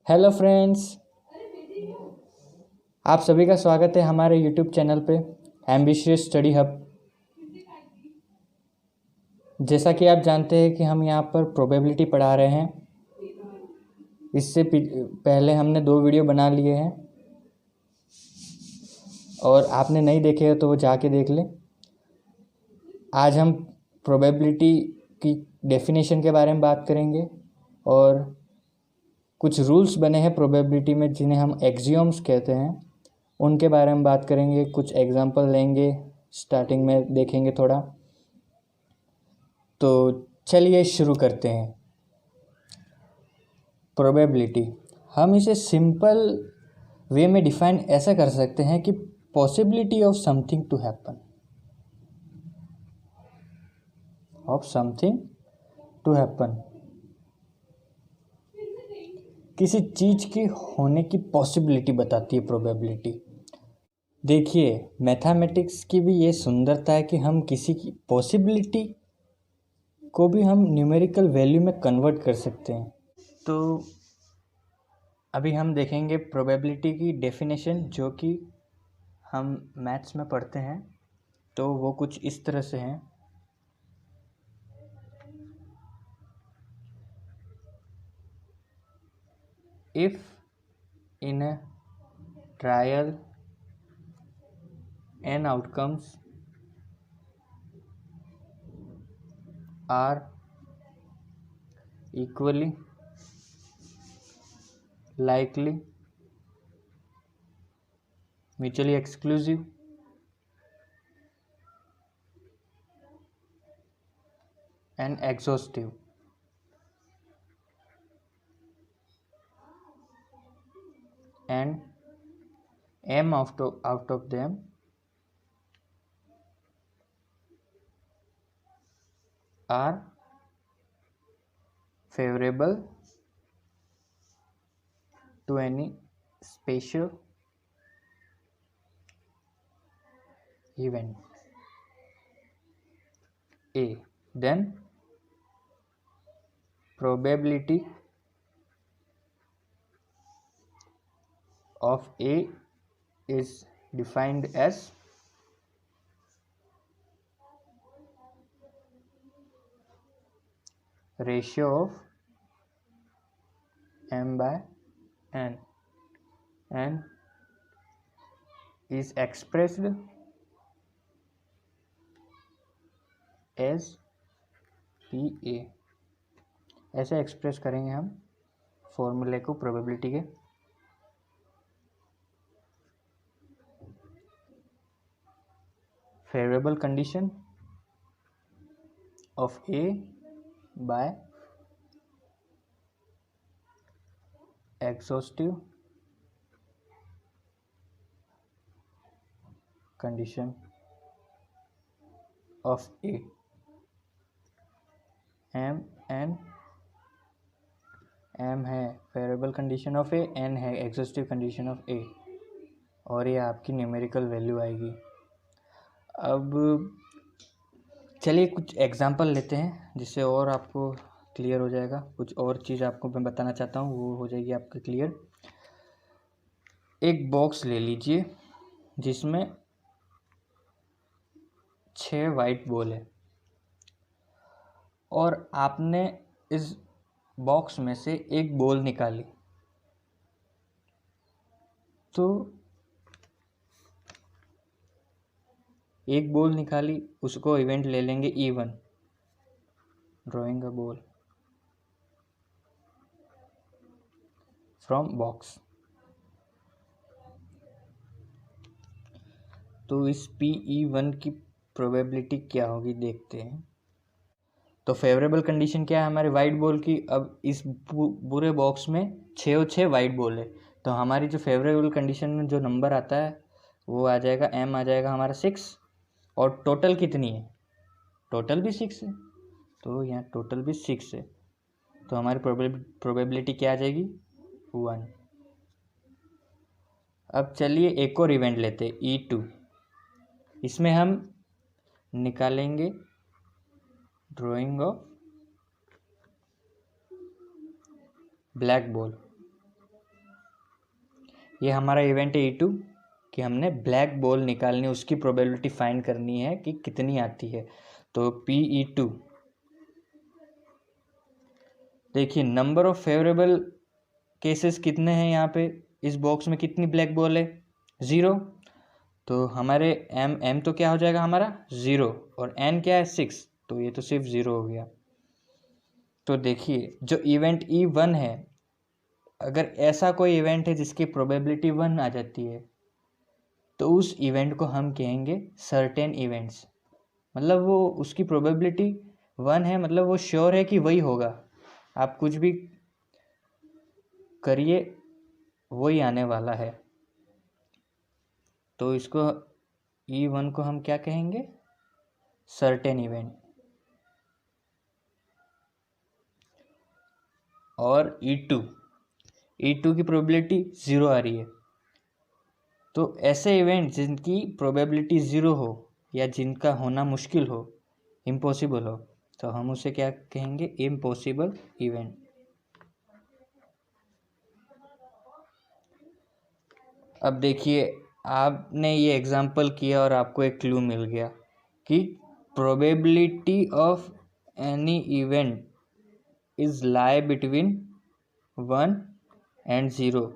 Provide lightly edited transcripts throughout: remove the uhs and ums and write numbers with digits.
Hello friends, आप सभी का स्वागत है हमारे यूट्यूब चैनल पे एम्बिशियस स्टडी हब। जैसा कि आप जानते हैं कि हम यहाँ पर प्रोबेबिलिटी पढ़ा रहे हैं। इससे पहले हमने 2 वीडियो बना लिए हैं और आपने नहीं देखे हो तो वो जाके देख लें। आज हम प्रोबेबिलिटी की डेफिनेशन के बारे में बात करेंगे और कुछ रूल्स बने हैं प्रोबेबिलिटी में जिन्हें हम एक्सियोम्स कहते हैं, उनके बारे में बात करेंगे। कुछ एग्जांपल लेंगे, स्टार्टिंग में देखेंगे थोड़ा। तो चलिए शुरू करते हैं। प्रोबेबिलिटी हम इसे सिंपल वे में डिफाइन ऐसा कर सकते हैं कि possibility of something to happen, किसी चीज़ के होने की पॉसिबिलिटी बताती है प्रोबेबिलिटी। देखिए, मैथमेटिक्स की भी ये सुंदरता है कि हम किसी की पॉसिबिलिटी को भी हम न्यूमेरिकल वैल्यू में कन्वर्ट कर सकते हैं। तो अभी हम देखेंगे प्रोबेबिलिटी की डेफिनेशन, जो कि हम मैथ्स में पढ़ते हैं। तो वो कुछ इस तरह से हैं। If in a trial n outcomes are equally likely, mutually exclusive, and exhaustive, and m out of them are favorable to any special event A, then probability of A is defined as ratio of m by n and is expressed as PA। ऐसे express करेंगे हम फॉर्मूले को probability के। Favourable condition of A by exhaustive condition of A। M है favourable condition of A, N है exhaustive condition of A, और ये आपकी न्यूमेरिकल वैल्यू आएगी। अब चलिए कुछ एग्जांपल लेते हैं जिससे और आपको क्लियर हो जाएगा। कुछ और चीज़ आपको मैं बताना चाहता हूँ, वो हो जाएगी आपका क्लियर। एक बॉक्स ले लीजिए जिसमें 6 वाइट बॉल है और आपने इस बॉक्स में से एक बॉल निकाली। तो एक बॉल निकाली, उसको इवेंट ले लेंगे E1, drawing a ball from box. तो इस PE1 की प्रोबेबिलिटी क्या होगी देखते हैं। तो फेवरेबल कंडीशन क्या है हमारे वाइट बॉल की। अब इस पूरे बॉक्स में 6 और 6 वाइट बॉल है, तो हमारी जो फेवरेबल कंडीशन में जो नंबर आता है वो आ जाएगा M, आ जाएगा हमारा 6। और टोटल कितनी है, टोटल भी 6 है, तो यहाँ टोटल भी 6 है। तो हमारी प्रोबेबिलिटी क्या आ जाएगी, 1। अब चलिए एक और इवेंट लेते हैं E2। इसमें हम निकालेंगे ड्राइंग ऑफ ब्लैक बॉल। ये हमारा इवेंट है E2 कि हमने ब्लैक बॉल निकालनी, उसकी प्रोबेबिलिटी फाइंड करनी है कि कितनी आती है। तो PE2, देखिए नंबर ऑफ फेवरेबल केसेस कितने हैं यहाँ पे, इस बॉक्स में कितनी ब्लैक बॉल है, 0। तो हमारे एम तो क्या हो जाएगा हमारा 0, और एन क्या है 6, तो ये तो सिर्फ 0 हो गया। तो देखिए जो इवेंट E1 है, अगर ऐसा कोई इवेंट है जिसकी प्रोबेबिलिटी 1 आ जाती है तो उस इवेंट को हम कहेंगे सर्टेन इवेंट्स। मतलब वो उसकी प्रोबेबिलिटी 1 है, मतलब वो श्योर है कि वही होगा, आप कुछ भी करिए वही आने वाला है। तो इसको E1 को हम क्या कहेंगे, सर्टेन इवेंट। और E2 की प्रोबेबिलिटी 0 आ रही है। तो ऐसे इवेंट जिनकी प्रोबेबिलिटी 0 हो या जिनका होना मुश्किल हो, इम्पॉसिबल हो, तो हम उसे क्या कहेंगे, इम्पॉसिबल इवेंट। अब देखिए आपने ये एग्जाम्पल किया और आपको एक क्लू मिल गया कि probability of any event is lie between 1 and 0।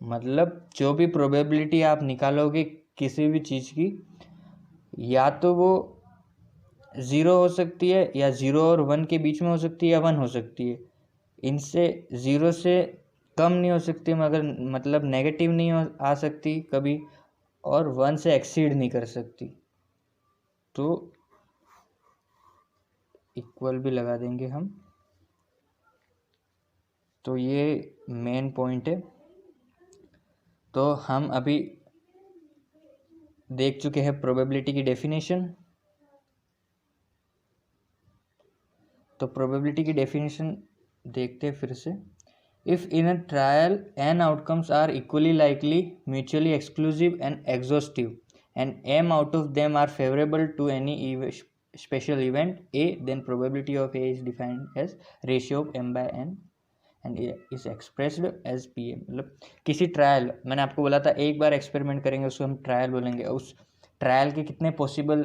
मतलब जो भी प्रोबेबिलिटी आप निकालोगे किसी भी चीज़ की, या तो वो 0 हो सकती है, या 0 और 1 के बीच में हो सकती है, या 1 हो सकती है। इनसे 0 से कम नहीं हो सकती, मगर मतलब नेगेटिव नहीं आ सकती कभी, और 1 से एक्सीड नहीं कर सकती। तो इक्वल भी लगा देंगे हम। तो ये मेन पॉइंट है। तो हम अभी देख चुके हैं प्रोबेबिलिटी की डेफिनेशन। तो प्रोबेबिलिटी की डेफिनेशन देखते हैं फिर से। If in a trial n outcomes are equally likely, mutually exclusive and exhaustive, and m out of them are favorable to any special event A, then probability of A is defined as ratio of m by n and A is expressed as PA। मतलब किसी trial, मैंने आपको बोला था एक बार experiment करेंगे उसको हम ट्रायल बोलेंगे। उस ट्रायल के कितने पॉसिबल,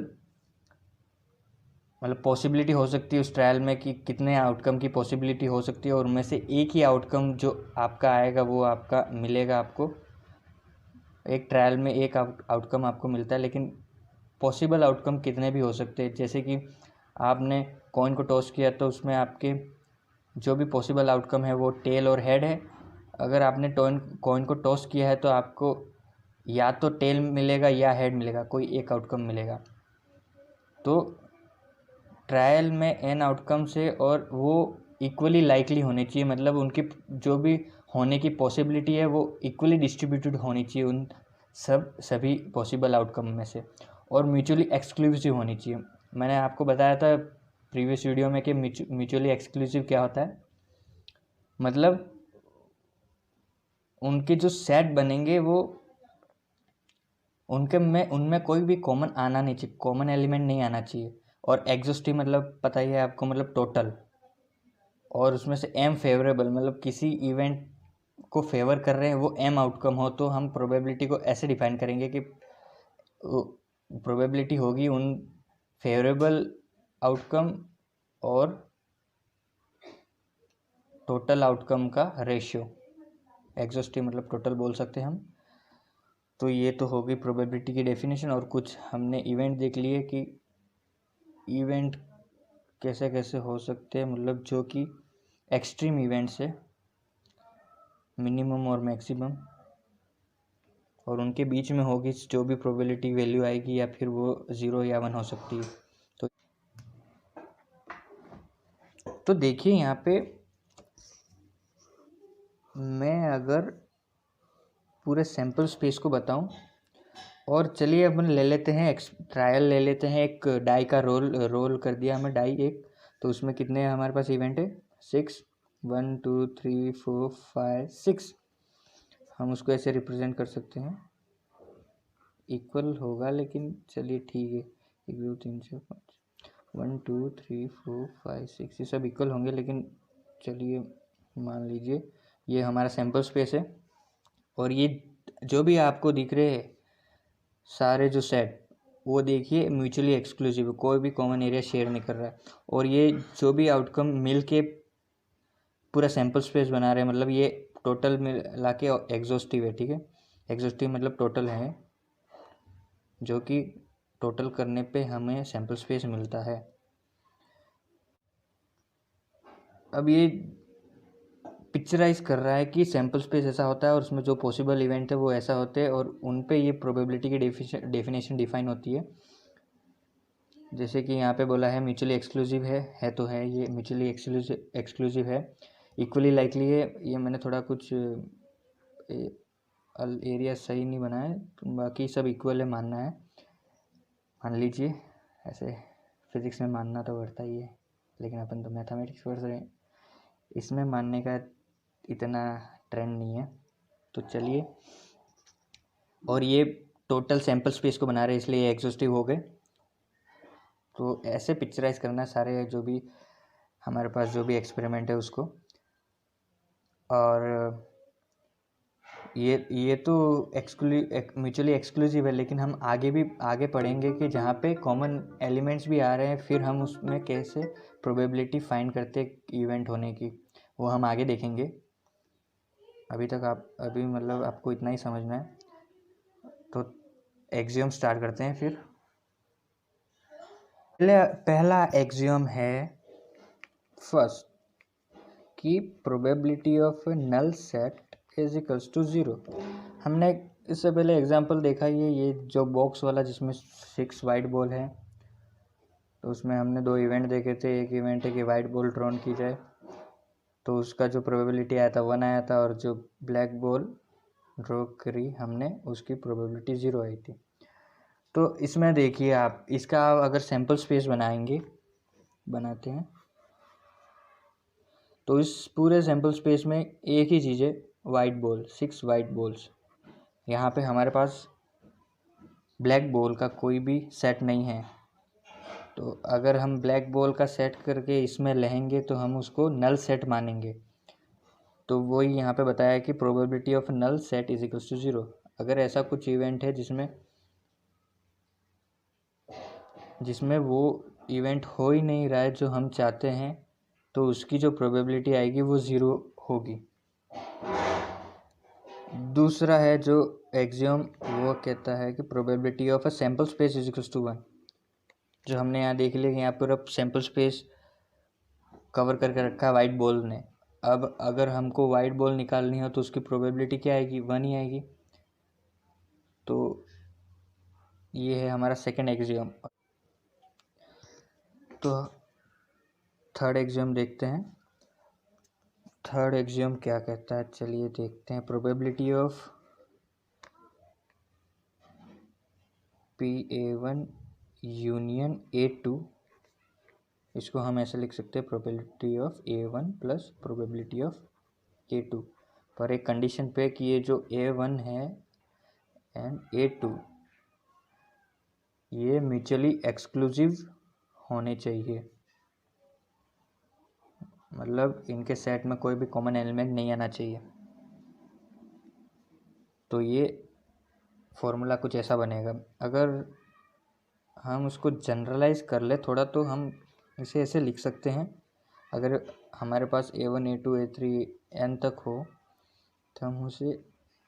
मतलब पॉसिबिलिटी हो सकती है उस ट्रायल में कि कितने आउटकम की पॉसिबिलिटी हो सकती है, और उनमें से एक ही आउटकम जो आपका आएगा वो आपका मिलेगा। आपको एक ट्रायल में एक आउटकम आपको मिलता है, लेकिन पॉसिबल आउटकम कितने भी हो सकते हैं। जैसे कि आपने कॉइन को टॉस किया तो उसमें आपके जो भी पॉसिबल आउटकम है वो टेल और हेड है। अगर आपने कॉइन को टॉस किया है तो आपको या तो टेल मिलेगा या हेड मिलेगा, कोई एक आउटकम मिलेगा। तो ट्रायल में एन आउटकम्स है और वो इक्वली लाइकली होने चाहिए, मतलब उनकी जो भी होने की पॉसिबिलिटी है वो इक्वली डिस्ट्रीब्यूटेड होनी चाहिए उन सभी पॉसिबल आउटकम में से, और म्यूचुअली एक्सक्लूसिव होनी चाहिए। मैंने आपको बताया था प्रीवियस वीडियो में कि म्यूचुअली एक्सक्लूसिव क्या होता है। मतलब उनके जो सेट बनेंगे वो उनमें कोई भी कॉमन आना नहीं चाहिए, कॉमन एलिमेंट नहीं आना चाहिए। और एग्जॉस्टिव मतलब पता ही है आपको, मतलब टोटल। और उसमें से एम फेवरेबल, मतलब किसी इवेंट को फेवर कर रहे हैं वो एम आउटकम हो, तो हम प्रोबेबिलिटी को ऐसे डिफाइन करेंगे कि प्रोबेबिलिटी होगी उन फेवरेबल आउटकम और टोटल आउटकम का रेशियो। एग्जॉस्टिव मतलब टोटल बोल सकते हैं हम। तो ये तो होगी प्रोबेबिलिटी की डेफिनेशन। और कुछ हमने इवेंट देख लिए कि इवेंट कैसे कैसे हो सकते हैं, मतलब जो कि एक्सट्रीम इवेंट्स है, मिनिमम और मैक्सिमम, और उनके बीच में होगी जो भी प्रोबेबिलिटी वैल्यू आएगी, या फिर वो 0 या 1 हो सकती है। तो देखिए यहाँ पे मैं अगर पूरे सैम्पल स्पेस को बताऊं, और चलिए अपन ले लेते हैं ट्रायल ले लेते हैं। एक डाई का रोल कर दिया हमें डाई एक, तो उसमें कितने हमारे पास इवेंट है 6, 1 2 3 4 5 6। हम उसको ऐसे रिप्रेजेंट कर सकते हैं, इक्वल होगा लेकिन चलिए ठीक है, 1 2 3 4 5 1 2 3 4 5 6 ये सब इक्वल होंगे। लेकिन चलिए मान लीजिए ये हमारा सैम्पल स्पेस है। और ये जो भी आपको दिख रहे हैं सारे जो सेट, वो देखिए म्यूचुअली एक्सक्लूसिव है, कोई भी कॉमन एरिया शेयर नहीं कर रहा है। और ये जो भी आउटकम मिल के पूरा सैम्पल स्पेस बना रहे हैं, मतलब ये टोटल मिला के एग्जॉस्टिव है, ठीक है। एग्जॉस्टिव मतलब टोटल है, जो कि टोटल करने पे हमें सैम्पल स्पेस मिलता है। अब ये पिक्चराइज कर रहा है कि सैम्पल स्पेस ऐसा होता है और उसमें जो पॉसिबल इवेंट है वो ऐसा होते हैं, और उन पे ये प्रोबेबिलिटी की डेफिनेशन डिफाइन होती है। जैसे कि यहाँ पे बोला है म्यूचुअली एक्सक्लूसिव है तो है, ये म्यूचुअली एक्सक्लूसिव है, इक्वली लाइकली है। ये मैंने थोड़ा कुछ एरिया सही नहीं बनाया, बाकी सब इक्वल है मानना है, मान लीजिए। ऐसे फिज़िक्स में मानना तो पड़ता ही है, लेकिन अपन तो मैथमेटिक्स पढ़ रहे हैं, इसमें मानने का इतना ट्रेंड नहीं है। तो चलिए, और ये टोटल सैम्पल स्पेस को बना रहे हैं, इसलिए एग्जॉस्टिव हो गए। तो ऐसे पिक्चराइज करना सारे जो भी हमारे पास जो भी एक्सपेरिमेंट है उसको। और ये तो म्यूचुअली एक्सक्लूसिव है, लेकिन हम आगे पढ़ेंगे कि जहाँ पे कॉमन एलिमेंट्स भी आ रहे हैं, फिर हम उसमें कैसे प्रोबेबिलिटी फाइंड करते इवेंट होने की, वो हम आगे देखेंगे। अभी मतलब आपको इतना ही समझना है। तो एक्सियम स्टार्ट करते हैं फिर। पहला एक्सियम है फर्स्ट, कि probability of null set is equals to 0। हमने इससे पहले एग्जांपल देखा ये जो बॉक्स वाला जिसमें 6 वाइट बॉल है, तो उसमें हमने 2 इवेंट देखे थे। एक इवेंट है कि वाइट बॉल ड्रॉन की जाए, तो उसका जो प्रोबेबिलिटी आया था 1 आया था, और जो ब्लैक बॉल ड्रॉ करी हमने उसकी प्रोबेबिलिटी 0 आई थी। तो इसमें देखिए आप इसका अगर सैम्पल स्पेस बनाते हैं, तो इस पूरे सैम्पल स्पेस में एक ही चीज़ है, वाइट बॉल, 6 वाइट बॉल्स। यहाँ पे हमारे पास ब्लैक बॉल का कोई भी सेट नहीं है। तो अगर हम ब्लैक बॉल का सेट करके इसमें लेंगे तो हम उसको नल सेट मानेंगे। तो वही यहाँ पे बताया कि probability of null set is equals to 0। अगर ऐसा कुछ इवेंट है जिसमें वो इवेंट हो ही नहीं रहा है जो हम चाहते हैं, तो उसकी जो प्रोबेबिलिटी आएगी वो 0 होगी। दूसरा है जो एक्सियम, वो कहता है कि probability of a sample space is equals to 1। जो हमने यहाँ देख लिया कि यहाँ पर अब सैम्पल स्पेस कवर करके रखा है वाइट बॉल ने। अब अगर हमको वाइट बॉल निकालनी हो तो उसकी प्रोबेबिलिटी क्या आएगी, 1 ही आएगी। तो ये है हमारा सेकंड एक्सियम। तो थर्ड एक्सियम देखते हैं। थर्ड एक्सियम क्या कहता है, चलिए देखते हैं। Probability of PA1 union A2, इसको हम ऐसे लिख सकते हैं, probability of A1 plus probability of A2, पर एक कंडीशन पे कि ये जो A1 है एंड A2 ये म्यूचुअली एक्सक्लूसिव होने चाहिए, मतलब इनके सेट में कोई भी कॉमन एलिमेंट नहीं आना चाहिए। तो ये फॉर्मूला कुछ ऐसा बनेगा। अगर हम उसको जनरलाइज कर ले थोड़ा, तो हम इसे ऐसे लिख सकते हैं। अगर हमारे पास A1 A2 A3 N तक हो तो हम उसे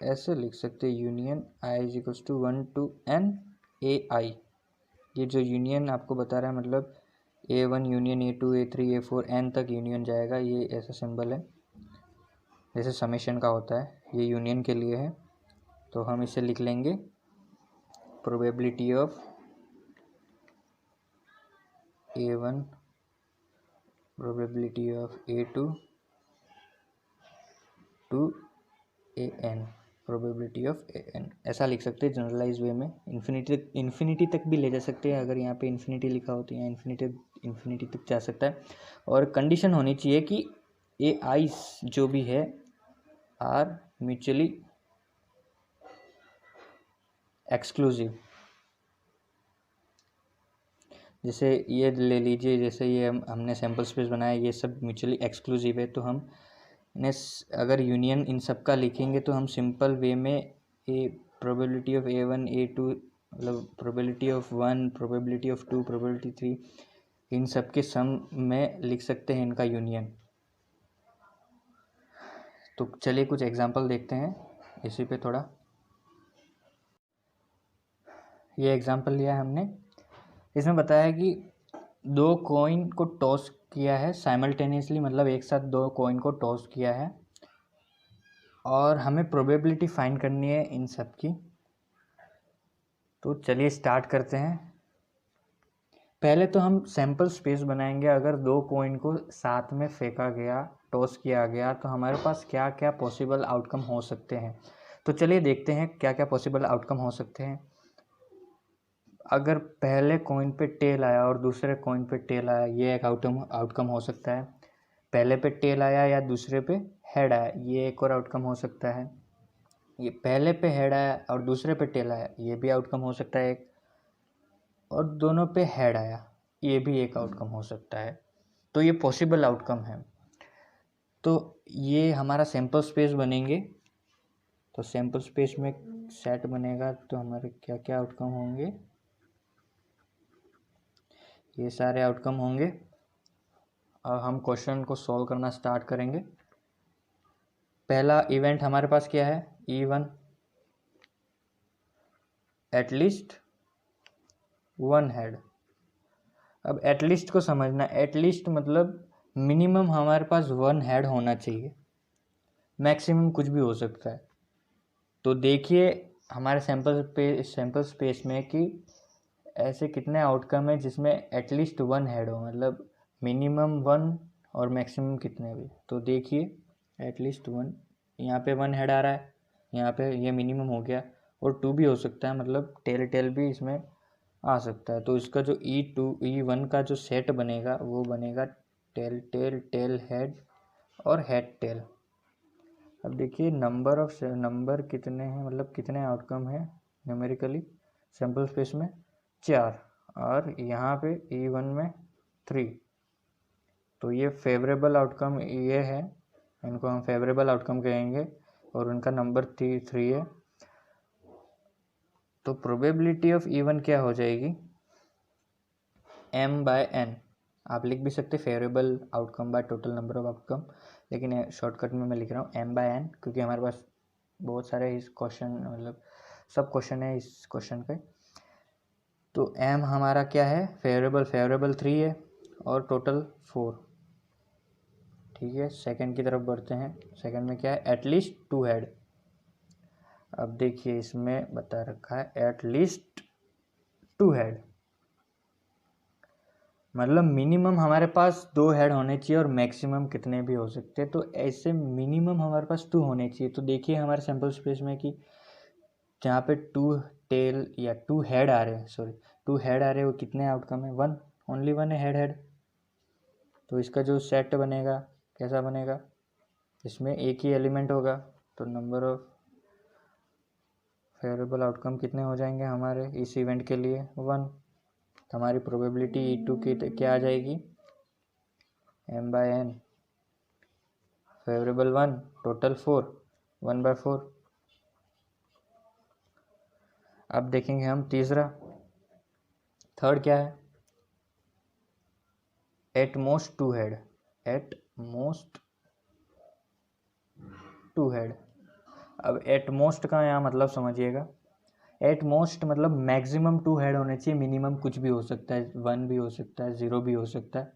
ऐसे लिख सकते हैं, union I is equals to 1 to N AI। ये जो यूनियन आपको बता रहा है, मतलब A1 union A2 A3 A4 N तक यूनियन जाएगा, ये ऐसा सिंबल है जैसे समेशन का होता है, ये यूनियन के लिए है। तो हम इसे लिख लेंगे probability of A1 probability of A2 to AN probability of AN, ऐसा लिख सकते हैं जनरलाइज वे में। इन्फिनिटी तक भी ले जा सकते हैं, अगर यहाँ पे इन्फिनिटी लिखा हो तो यहाँ इन्फिनिटी तक जा सकता है। और कंडीशन होनी चाहिए कि AI जो भी है आर म्यूचुअली एक्सक्लूसिव। जैसे ये ले लीजिए, जैसे ये हमने सैम्पल स्पेस बनाया, ये सब म्यूचुअली एक्सक्लूसिव है, तो हम अगर यूनियन इन सब का लिखेंगे तो हम सिंपल वे में प्रोबेबिलिटी ऑफ A1 A2 मतलब probability of 1 probability of 2 probability 3 इन सब के सम में लिख सकते हैं इनका यूनियन। तो चलिए कुछ एग्जांपल देखते हैं इसी पे थोड़ा। ये एग्जांपल लिया है हमने, इसमें बताया कि दो कॉइन को टॉस किया है साइमल्टेनियसली, मतलब एक साथ दो कॉइन को टॉस किया है और हमें प्रोबेबिलिटी फाइंड करनी है इन सब की। तो चलिए स्टार्ट करते हैं। पहले तो हम सैंपल स्पेस बनाएंगे। अगर दो कॉइन को साथ में फेंका गया, टॉस किया गया, तो हमारे पास क्या क्या पॉसिबल आउटकम हो सकते हैं। तो चलिए देखते हैं क्या क्या पॉसिबल आउटकम हो सकते हैं। अगर पहले कॉइन पे टेल आया और दूसरे कॉइन पे टेल आया, ये एक आउटकम हो सकता है। पहले पे टेल आया या दूसरे पे हेड आया, ये एक और आउटकम हो सकता है। ये पहले पे हेड आया और दूसरे पे टेल आया, ये भी आउटकम हो सकता है एक। और दोनों पे हेड आया, ये भी एक आउटकम हो सकता है। तो ये पॉसिबल आउटकम है। तो ये हमारा सैंपल स्पेस बनेंगे। तो सैंपल स्पेस में सेट बनेगा तो हमारे क्या क्या आउटकम होंगे, ये सारे आउटकम होंगे। अब हम क्वेश्चन को सॉल्व करना स्टार्ट करेंगे। पहला इवेंट हमारे पास क्या है, E1 एटलीस्ट वन हेड। अब एटलीस्ट को समझना, एटलीस्ट मतलब मिनिमम हमारे पास वन हेड होना चाहिए, मैक्सिमम कुछ भी हो सकता है। तो देखिए हमारे सैंपल स्पेस में कि ऐसे कितने आउटकम है जिसमें एटलीस्ट वन हेड हो, मतलब मिनिमम वन और मैक्सिमम कितने भी। तो देखिए एटलीस्ट वन, यहाँ पे वन हेड आ रहा है, यहाँ पे ये मिनिमम हो गया, और टू भी हो सकता है, मतलब टेल भी इसमें आ सकता है। तो इसका जो E1 का जो सेट बनेगा वो बनेगा टेल हेड और हेड टेल। अब देखिए नंबर कितने हैं, मतलब कितने आउटकम हैं न्यूमेरिकली सैंपल स्पेस में, 4, और यहाँ पे E1 में 3। तो ये फेवरेबल आउटकम ये है, इनको हम फेवरेबल आउटकम कहेंगे, और उनका नंबर 3 है। तो प्रोबेबिलिटी ऑफ E1 क्या हो जाएगी, m/n। आप लिख भी सकते favourable outcome by total number of outcome, लेकिन शॉर्टकट में मैं लिख रहा हूँ m/n, क्योंकि हमारे पास बहुत सारे इस क्वेश्चन मतलब सब क्वेश्चन है इस क्वेश्चन पे। तो m हमारा क्या है, फेवरेबल 3 है और टोटल 4। ठीक है, सेकंड की तरफ बढ़ते हैं। सेकंड में क्या है, एटलीस्ट 2 हेड। अब देखिए इसमें बता रखा है एटलीस्ट 2 हेड, मतलब मिनिमम हमारे पास 2 हेड होने चाहिए और मैक्सिमम कितने भी हो सकते हैं। तो ऐसे मिनिमम हमारे पास 2 होने चाहिए। तो देखिए हमारे सैंपल स्पेस में कि जहाँ पे 2 टेल या 2 हेड आ रहे हैं, 2 हेड आ रहे हैं, वो कितने आउटकम है, 1, ओनली 1 है हेड। तो इसका जो सेट बनेगा कैसा बनेगा, इसमें एक ही एलिमेंट होगा, तो नंबर ऑफ फेवरेबल आउटकम कितने हो जाएंगे हमारे इस इवेंट के लिए, 1। तो हमारी प्रोबेबिलिटी E2 की क्या आ जाएगी, m/n, फेवरेबल 1, टोटल 4, 1/4। अब देखेंगे हम थर्ड क्या है, at most 2 head, at most 2 head. अब एट मोस्ट का यहाँ मतलब समझिएगा, एट मोस्ट मतलब मैक्सिमम 2 हेड होने चाहिए, मिनिमम कुछ भी हो सकता है, 1 भी हो सकता है, 0 भी हो सकता है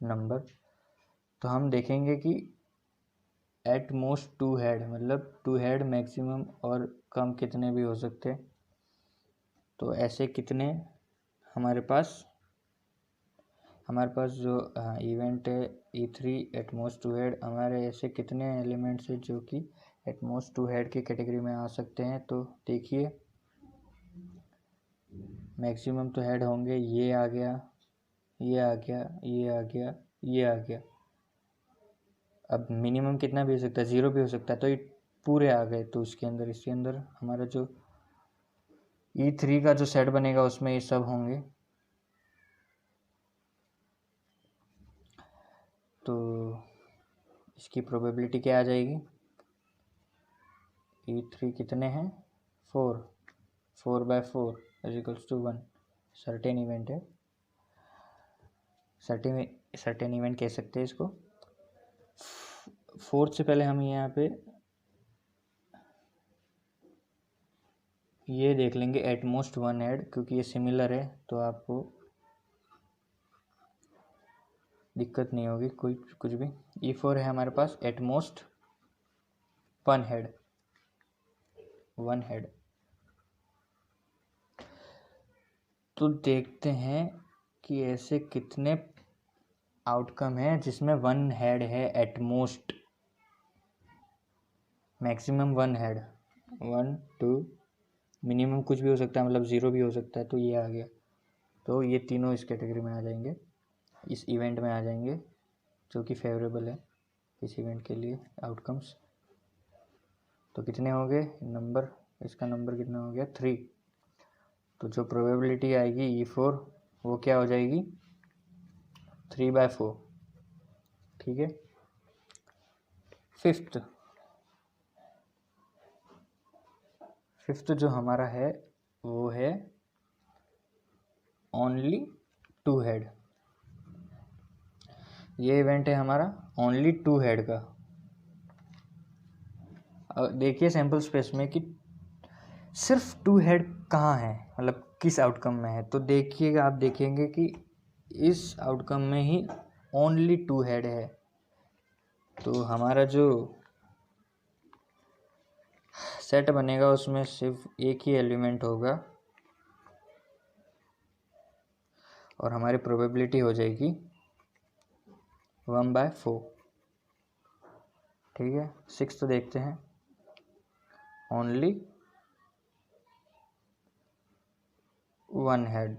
नंबर। तो हम देखेंगे कि एट मोस्ट 2 हेड मतलब 2 हेड मैक्सिमम, और कम कितने भी हो सकते हैं। तो ऐसे कितने हमारे पास जो इवेंट है E3 एट मोस्ट 2 हेड, हमारे ऐसे कितने एलिमेंट्स हैं जो कि एट मोस्ट 2 हेड की कैटेगरी में आ सकते हैं। तो देखिए मैक्सिमम तो हेड होंगे, ये आ गया, ये आ गया, ये आ गया, ये आ गया। अब मिनिमम कितना भी हो सकता है, 0 भी हो सकता है। तो ये पूरे आ गए। तो इसके अंदर हमारा जो E3 का जो सेट बनेगा उसमें ये सब होंगे। तो इसकी प्रोबेबिलिटी क्या आ जाएगी, E3 कितने हैं 4, 4/4 इज टू 1। सर्टेन इवेंट है, सर्टेन इवेंट कह सकते हैं इसको। फोर्थ से पहले हम यहाँ पे ये देख लेंगे एटमोस्ट 1 हेड, क्योंकि ये सिमिलर है तो आपको दिक्कत नहीं होगी कोई कुछ भी। E4 है हमारे पास एटमोस्ट 1 हेड, 1 हेड। तो देखते हैं कि ऐसे कितने आउटकम है जिसमें 1 हेड है एटमोस्ट, मैक्सिमम 1 हेड, 1 2, मिनिमम कुछ भी हो सकता है, मतलब 0 भी हो सकता है। तो ये आ गया, तो ये तीनों इस कैटेगरी में आ जाएंगे, इस इवेंट में आ जाएंगे, जो कि फेवरेबल है इस इवेंट के लिए आउटकम्स। तो कितने हो गए नंबर, इसका नंबर कितना हो गया 3। तो जो प्रोबेबिलिटी आएगी E4 वो क्या हो जाएगी 3/4, ठीक है। फिफ्थ जो हमारा है वो है ओनली 2 हेड। ये इवेंट है हमारा ओनली 2 हेड का। देखिए सैम्पल स्पेस में कि सिर्फ 2 हेड कहाँ है, मतलब किस आउटकम में है। तो देखिएगा, आप देखेंगे कि इस आउटकम में ही ओनली 2 हेड है। तो हमारा जो सेट बनेगा उसमें सिर्फ एक ही एलिमेंट होगा और हमारी प्रोबेबिलिटी हो जाएगी 1/4, ठीक है। 6 तो देखते हैं, ओनली 1 हेड।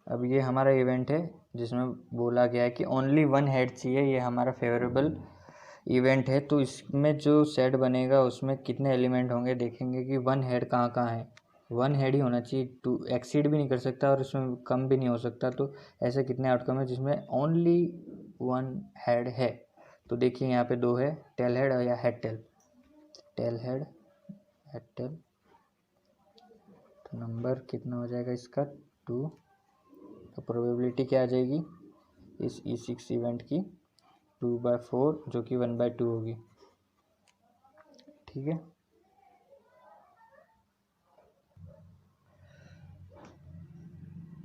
अब ये हमारा इवेंट है जिसमें बोला गया है कि ओनली 1 हेड चाहिए, ये हमारा फेवरेबल इवेंट है। तो इसमें जो सेट बनेगा उसमें कितने एलिमेंट होंगे, देखेंगे कि 1 हेड कहाँ कहाँ है। 1 हेड ही होना चाहिए, 2 एक्सीड भी नहीं कर सकता और इसमें कम भी नहीं हो सकता। तो ऐसे कितने आउटकम है जिसमें ओनली 1 हेड है। तो देखिए यहाँ पे 2 है, टेल हेड या head tail, tail head head tail. तो नंबर कितना हो जाएगा इसका 2। तो प्रोबेबिलिटी क्या आ जाएगी इस E6 इवेंट की 2/4, जो कि 1/2 होगी, ठीक है।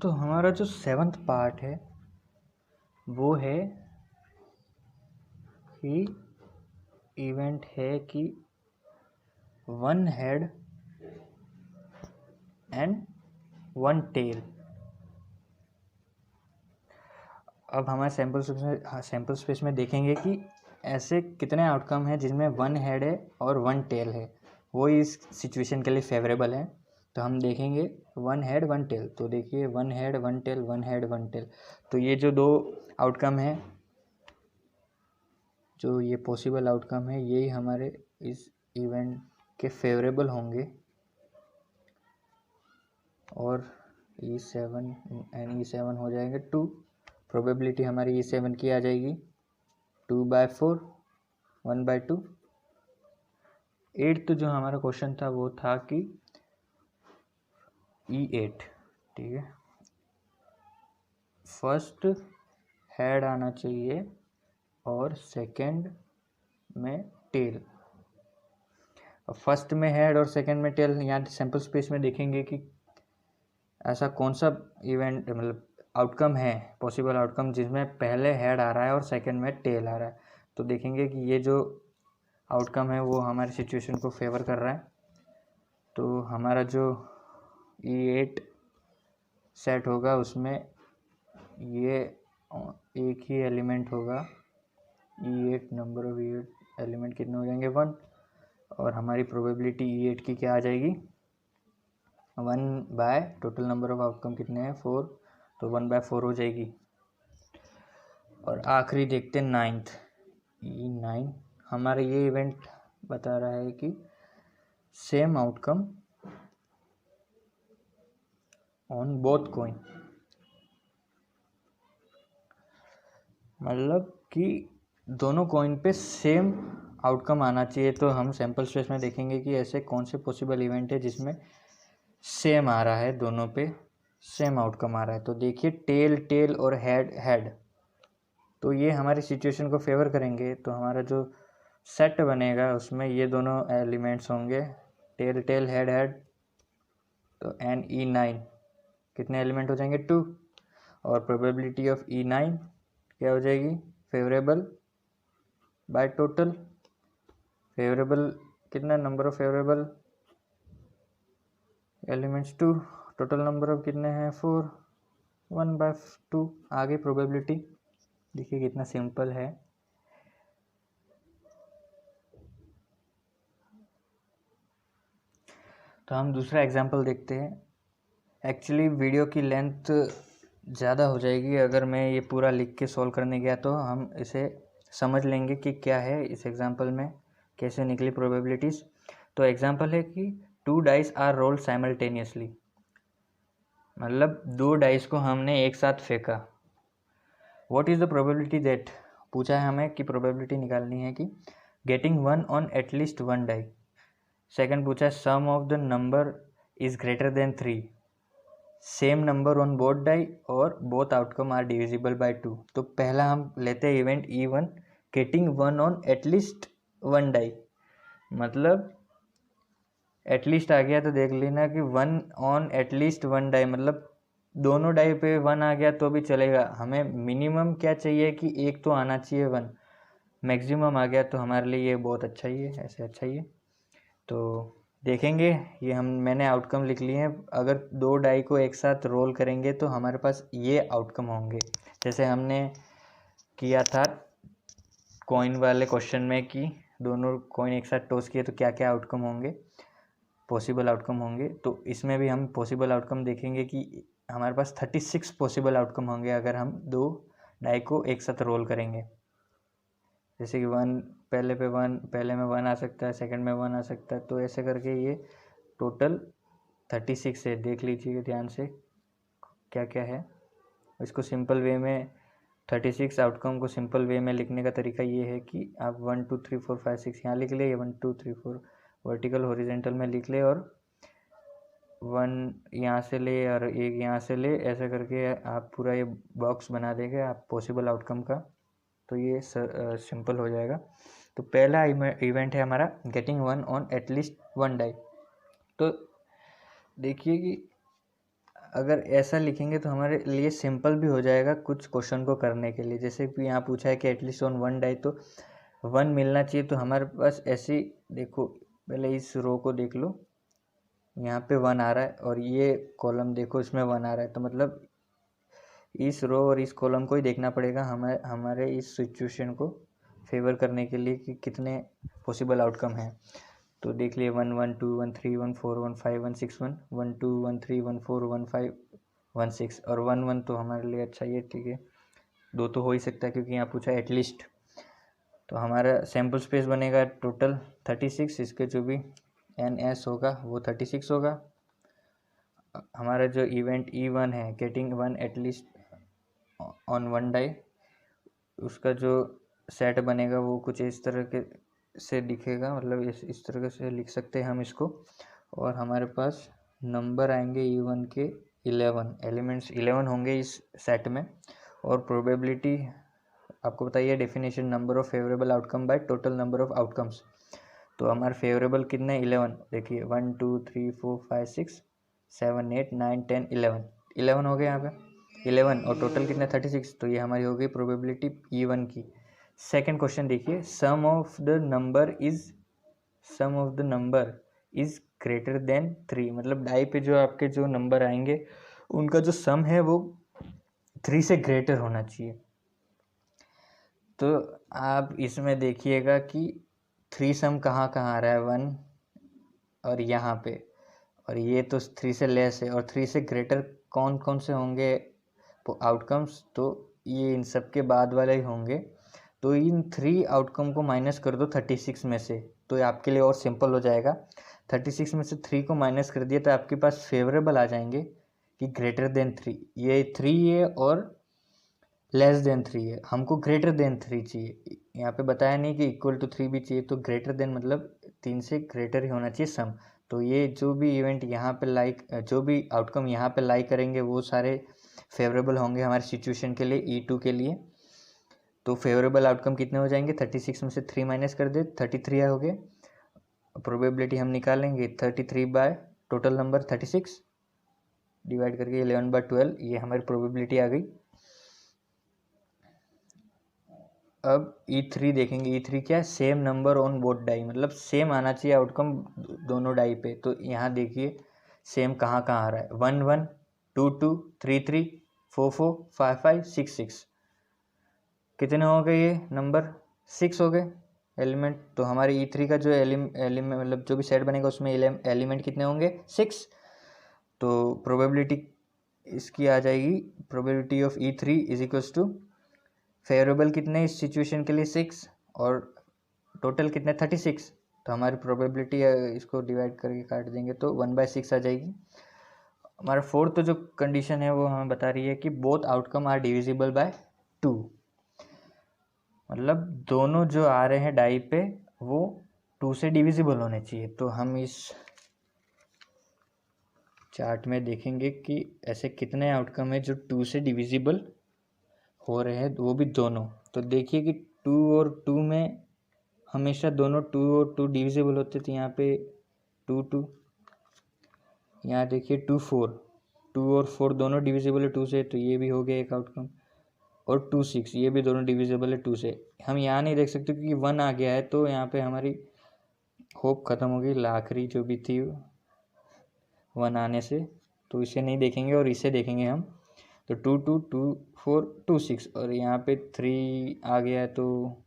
तो हमारा जो 7th पार्ट है वो है कि इवेंट है कि 1 हेड एंड 1 टेल। अब हमारे सैम्पल स्पेस में देखेंगे कि ऐसे कितने आउटकम है जिसमें 1 हेड है और 1 टेल है, वो इस सिचुएशन के लिए फेवरेबल है। तो हम देखेंगे 1 हेड 1 टेल। तो देखिए 1 हेड 1 टेल, 1 हेड 1 टेल। तो ये जो 2 आउटकम है, जो ये पॉसिबल आउटकम है, यही हमारे इस इवेंट के फेवरेबल होंगे। और E7 एंड E7 हो जाएंगे 2। प्रोबेबिलिटी हमारी E7 की आ जाएगी 2/4, 1/2। 8th जो हमारा क्वेश्चन था वो था कि E8, ठीक है, फर्स्ट हेड आना चाहिए और सेकंड में टेल। फर्स्ट में हेड और सेकंड में टेल, यहाँ सैम्पल स्पेस में देखेंगे कि ऐसा कौन सा इवेंट, मतलब आउटकम है, पॉसिबल आउटकम जिसमें पहले हेड आ रहा है और सेकंड में टेल आ रहा है। तो देखेंगे कि ये जो आउटकम है वो हमारी सिचुएशन को फेवर कर रहा है। तो हमारा जो E8 सेट होगा उसमें ये एक ही एलिमेंट होगा। E8 number of E8 element कितने हो जाएंगे 1। और हमारी प्रोबेबिलिटी E8 की क्या आ जाएगी 1 टोटल नंबर ऑफ आउटकम कितने हैं 4, तो 1/4 हो जाएगी। और आखिरी देखते हैं 9th E9। हमारा ये इवेंट बता रहा है कि same outcome on both coin, मतलब कि दोनों कॉइन पे सेम आउटकम आना चाहिए। तो हम सैम्पल स्पेस में देखेंगे कि ऐसे कौन से पॉसिबल इवेंट है जिसमें सेम आ रहा है, दोनों पे सेम आउटकम आ रहा है। तो देखिए टेल टेल और हेड हेड, तो ये हमारी सिचुएशन को फेवर करेंगे। तो हमारा जो सेट बनेगा उसमें ये दोनों एलिमेंट्स होंगे, टेल टेल हेड हेड। तो NE9 कितने एलिमेंट हो जाएंगे? 2। और प्रोबेबिलिटी ऑफ E9 क्या हो जाएगी? Favourable by total. फेवरेबल कितना, number of favourable elements 2, total number of कितने हैं? 4, 1/2। आगे प्रोबेबिलिटी देखिए कितना सिंपल है। तो हम दूसरा एग्जांपल देखते हैं। एक्चुअली वीडियो की लेंथ ज़्यादा हो जाएगी अगर मैं ये पूरा लिख के सॉल्व करने गया, तो हम इसे समझ लेंगे कि क्या है इस एग्जांपल में, कैसे निकली प्रोबेबिलिटीज़। तो एग्जांपल है कि 2 डाइस आर रोल्ड साइमल्टेनियसली, मतलब 2 डाइस को हमने एक साथ फेंका। What is the probability that, पूछा है हमें कि प्रोबेबिलिटी निकालनी है कि getting 1 on at least 1 die. Second पूछा है sum of the number is greater than 3, same number on both die और both outcome are divisible by 2। तो पहला हम लेते हैं event E1, getting 1 on at least 1 die, मतलब एटलीस्ट आ गया तो देख लेना कि 1 ऑन एटलीस्ट 1 डाई, मतलब दोनों डाई पे 1 आ गया तो भी चलेगा। हमें मिनिमम क्या चाहिए कि एक तो आना चाहिए 1, मैक्सिमम आ गया तो हमारे लिए ये बहुत अच्छा ही है, ऐसे अच्छा ही है। तो देखेंगे ये मैंने आउटकम लिख लिए हैं। अगर 2 डाई को एक साथ रोल करेंगे तो हमारे पास ये आउटकम होंगे, जैसे हमने किया था कॉइन वाले क्वेश्चन में कि दोनों कॉइन एक साथ टॉस किए तो क्या क्या आउटकम होंगे, पॉसिबल आउटकम होंगे। तो इसमें भी हम पॉसिबल आउटकम देखेंगे कि हमारे पास 36 पॉसिबल आउटकम होंगे अगर हम 2 डाई को एक साथ रोल करेंगे। जैसे कि 1 पहले में 1 आ सकता है, सेकंड में 1 आ सकता है, तो ऐसे करके ये टोटल 36 है। देख लीजिए ध्यान से क्या क्या है। इसको सिंपल वे में 36 आउटकम को सिंपल वे में लिखने का तरीका ये है कि आप 1 2 3 4 5 6 यहाँ लिख ले, 1 2 3 4 वर्टिकल हॉरिजेंटल में लिख ले, और 1 यहाँ से ले और 1 यहाँ से ले, ऐसा करके आप पूरा ये बॉक्स बना देंगे आप पॉसिबल आउटकम का। तो ये सिंपल हो जाएगा। तो पहला इवेंट है हमारा गेटिंग 1 ऑन एटलीस्ट 1 डाई। तो देखिए कि अगर ऐसा लिखेंगे तो हमारे लिए सिंपल भी हो जाएगा कुछ क्वेश्चन को करने के लिए। जैसे कि यहाँ पूछा है कि एटलीस्ट ऑन 1 डाई, तो 1 मिलना चाहिए। तो हमारे पास ऐसी, देखो पहले इस रो को देख लो, यहाँ पे 1 आ रहा है और ये कॉलम देखो इसमें 1 आ रहा है, तो मतलब इस रो और इस कॉलम को ही देखना पड़ेगा हमारे इस सिचुएशन को फेवर करने के लिए कि कितने पॉसिबल आउटकम हैं। तो देख लिए 1 1 2 1 3 1 4 1 5 1 6 1 1 2 1 3 1 4 1 5 1 6 और 1 1 तो हमारे लिए अच्छा ही है, ठीक है। 2 तो हो ही सकता है क्योंकि यहाँ पूछा एटलीस्ट। तो हमारा सैम्पल स्पेस बनेगा टोटल 36, इसके जो भी NS होगा वो 36 होगा। हमारा जो इवेंट E1 है गेटिंग 1 एटलीस्ट ऑन 1 डाई, उसका जो सेट बनेगा वो कुछ इस तरह के से दिखेगा, मतलब इस तरह से लिख सकते हैं हम इसको। और हमारे पास नंबर आएंगे E1 के 11 एलिमेंट्स, 11 होंगे इस सेट में। और प्रोबेबिलिटी आपको बताइए definition, number of favourable outcome by total number of outcomes. तो हमारे फेवरेबल कितने? 11। देखिए 1 2 3 4 5 6 7 8 9 10 11 हो गए यहाँ पे 11, और टोटल कितने? 36। तो ये हमारी हो गई प्रोबेबिलिटी E1 की। सेकंड क्वेश्चन देखिए, sum of the number is greater than 3, मतलब डाई पे जो आपके जो नंबर आएंगे उनका जो सम है वो 3 से ग्रेटर होना चाहिए। तो आप इसमें देखिएगा कि 3 सम कहाँ कहाँ आ रहा है, 1 और यहाँ पे, और ये तो 3 से लेस है, और 3 से ग्रेटर कौन कौन से होंगे आउटकम्स, तो ये इन सब के बाद वाले ही होंगे। तो इन 3 आउटकम को माइनस कर दो 36 में से, तो आपके लिए और सिंपल हो जाएगा। 36 में से 3 को माइनस कर दिया तो आपके पास फेवरेबल आ जाएंगे कि ग्रेटर देन 3, ये 3 है और लेस देन 3 है, हमको ग्रेटर देन 3 चाहिए। यहाँ पे बताया नहीं कि इक्वल टू 3 भी चाहिए, तो ग्रेटर देन मतलब 3 से ग्रेटर ही होना चाहिए सम। तो ये जो भी इवेंट यहाँ पे जो भी आउटकम यहाँ पे लाई करेंगे वो सारे फेवरेबल होंगे हमारे सिचुएशन के लिए, E2 के लिए। तो फेवरेबल आउटकम कितने हो जाएंगे, 36 में से 3 माइनस कर दे, 33 हो गए। प्रोबेबिलिटी हम निकालेंगे 33 बाय टोटल नंबर 36 डिवाइड करके 11/12, ये हमारी प्रोबेबिलिटी आ गई। अब E3 देखेंगे, E3 क्या है, same number on both die, मतलब सेम आना चाहिए आउटकम दोनों डाई पे। तो यहाँ देखिए सेम कहाँ कहाँ आ रहा है, 1 1 2 2 3 3 4 4 5 5 6 6, कितने हो गए ये नंबर, 6 हो गए एलिमेंट। तो हमारे E3 का जो एलिमेंट मतलब जो भी सेट बनेगा उसमें एलिमेंट कितने होंगे, 6। तो प्रोबेबिलिटी इसकी आ जाएगी, probability of E3 is equals to favourable कितने इस सिचुएशन के लिए 6 और टोटल कितने 36। तो हमारी प्रोबेबिलिटी इसको डिवाइड करके काट देंगे तो 1/6 आ जाएगी। हमारा फोर्थ जो कंडीशन है वो हमें बता रही है कि both outcome are divisible by 2, मतलब दोनों जो आ रहे हैं डाई पे वो 2 से डिविजिबल होने चाहिए। तो हम इस चार्ट में देखेंगे कि ऐसे कितने आउटकम है जो 2 से डिविजिबल हो रहे हैं, वो भी दोनों। तो देखिए कि 2 और 2 में हमेशा दोनों 2 और 2 डिविजिबल होते थे। यहाँ पे 2 2, यहाँ देखिए 2 4, 2 और 4 दोनों डिविजिबल है 2 से, तो ये भी हो गया एक आउटकम। और 2 6 ये भी दोनों डिविजिबल है 2 से। हम यहाँ नहीं देख सकते क्योंकि 1 आ गया है, तो यहाँ पे हमारी होप ख़त्म हो गई, आखिरी जो भी थी 1 आने से। तो इसे नहीं देखेंगे और इसे देखेंगे हम। तो 2 2 2 4 2 6 और यहाँ पे 3 आ गया है, तो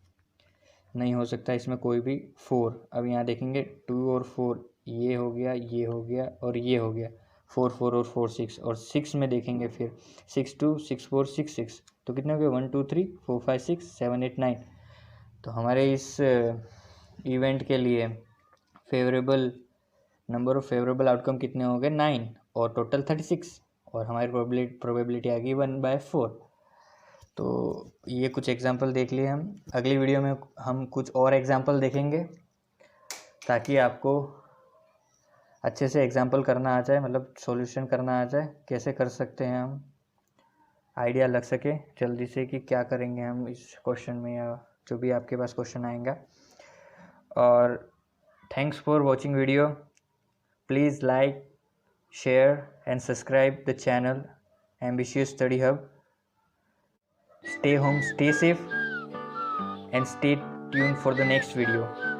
नहीं हो सकता इसमें कोई भी 4। अब यहाँ देखेंगे 2 और 4, ये हो गया, ये हो गया और ये हो गया, 4 4 और 4 6। और 6 में देखेंगे फिर 6 2 6 4 6 6, तो कितने हो गए 1 2 3 4 5 6 7 8 9। तो हमारे इस इवेंट के लिए favourable number of favourable outcome कितने हो गए 9 और टोटल 36, और हमारी प्रोबेबिलिटी आ गई 1/4। तो ये कुछ एग्जांपल देख लिए हम। अगली वीडियो में हम कुछ और एग्जांपल देखेंगे ताकि आपको अच्छे से एग्जांपल करना आ जाए, मतलब सॉल्यूशन करना आ जाए, कैसे कर सकते हैं हम, आइडिया लग सके जल्दी से कि क्या करेंगे हम इस क्वेश्चन में या जो भी आपके पास क्वेश्चन आएगा। और thanks for watching video. Please like, share and subscribe the channel Ambitious Study Hub. Stay home, stay safe and stay tuned for the next video.